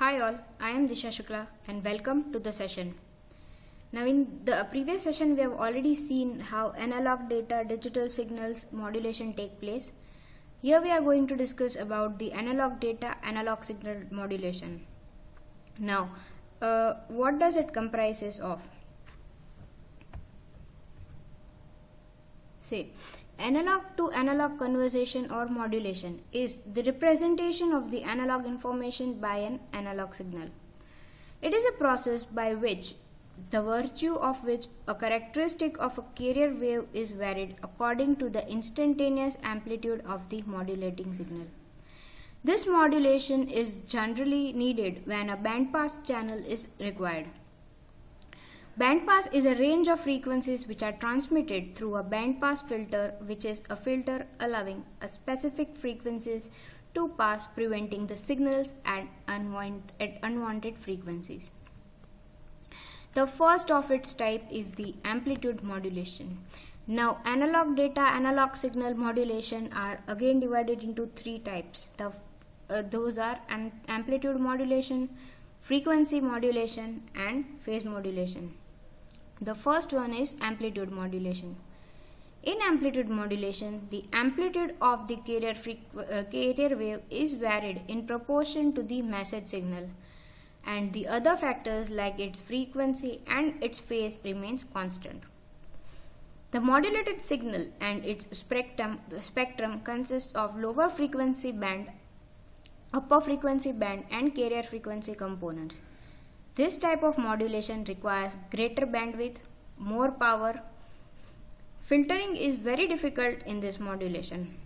Hi all, I am Disha Shukla and welcome to the session. Now in the previous session we have already seen how analog data digital signals modulation take place. Here we are going to discuss about the analog data analog signal modulation. Now what does it comprises of? Say, analog to analog conversion or modulation is the representation of the analog information by an analog signal. It is a process by which the virtue of which a characteristic of a carrier wave is varied according to the instantaneous amplitude of the modulating signal. This modulation is generally needed when a bandpass channel is required. Bandpass is a range of frequencies which are transmitted through a bandpass filter, which is a filter allowing a specific frequencies to pass, preventing the signals at unwanted frequencies. The first of its type is the amplitude modulation. Now analog data analog signal modulation are again divided into three types. Those are amplitude modulation, frequency modulation and phase modulation. The first one is amplitude modulation. In amplitude modulation, the amplitude of the carrier wave is varied in proportion to the message signal, and the other factors like its frequency and its phase remains constant. The modulated signal and its spectrum consists of lower frequency band, upper frequency band and carrier frequency components. This type of modulation requires greater bandwidth, more power. Filtering is very difficult in this modulation.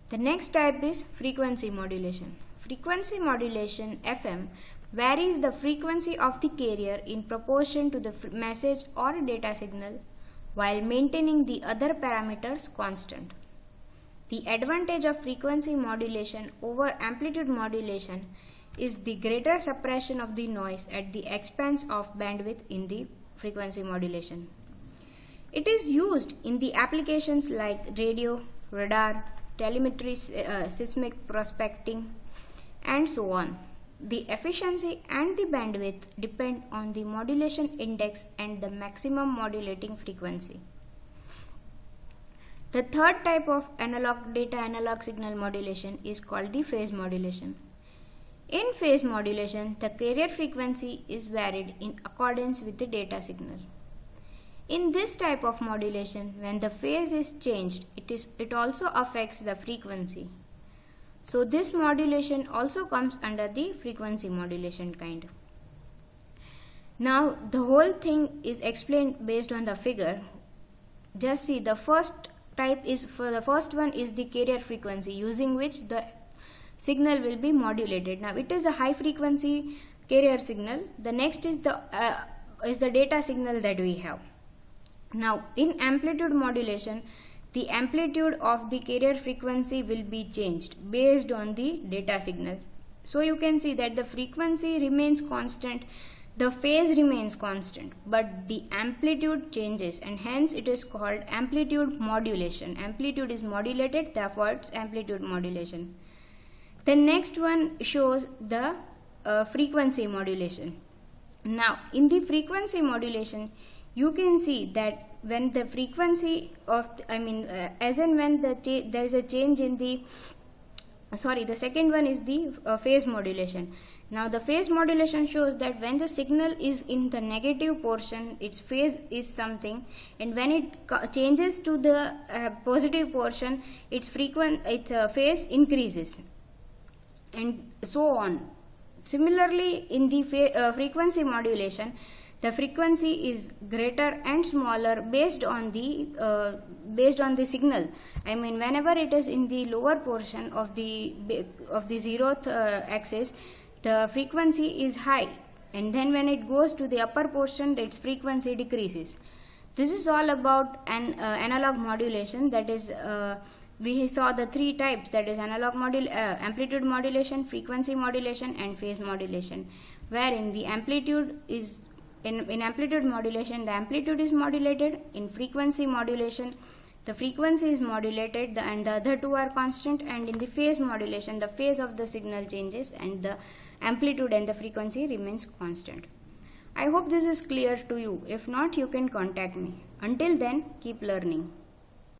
The next type is frequency modulation. Frequency modulation FM varies the frequency of the carrier in proportion to the message or data signal while maintaining the other parameters constant. The advantage of frequency modulation over amplitude modulation is the greater suppression of the noise at the expense of bandwidth in the frequency modulation. It is used in the applications like radio, radar, telemetry, seismic prospecting and so on. The efficiency and the bandwidth depend on the modulation index and the maximum modulating frequency. The third type of analog data analog signal modulation is called the phase modulation. In phase modulation, the carrier frequency is varied in accordance with the data signal. In this type of modulation, when the phase is changed, it also affects the frequency. So this modulation also comes under the frequency modulation kind. Now the whole thing is explained based on the figure. Just see, the first type is, for the first one is the carrier frequency using which the signal will be modulated. Now it is a high frequency carrier signal. The next is the data signal that we have. Now in amplitude modulation, the amplitude of the carrier frequency will be changed based on the data signal. So you can see that the frequency remains constant, the phase remains constant, but the amplitude changes, and hence it is called amplitude modulation. Amplitude is modulated, therefore it's amplitude modulation. The next one shows the frequency modulation. Now in the frequency modulation, you can see that when the frequency of as and when there is a change in the the second one is the phase modulation. Now the phase modulation shows that when the signal is in the negative portion, its phase is something, and when it changes to the positive portion, its phase increases, and so on. Similarly, in the frequency modulation, the frequency is greater and smaller based on the signal. I mean, whenever it is in the lower portion of the zeroth axis, the frequency is high, and then when it goes to the upper portion, its frequency decreases. This is all about an analog modulation. That is, we saw the three types, that is amplitude modulation, frequency modulation and phase modulation, wherein the amplitude is in amplitude modulation, the amplitude is modulated. In frequency modulation, The frequency is modulated and the other two are constant, and in the phase modulation the phase of the signal changes and the amplitude and the frequency remains constant. I hope this is clear to you. If not, you can contact me. Until then, keep learning.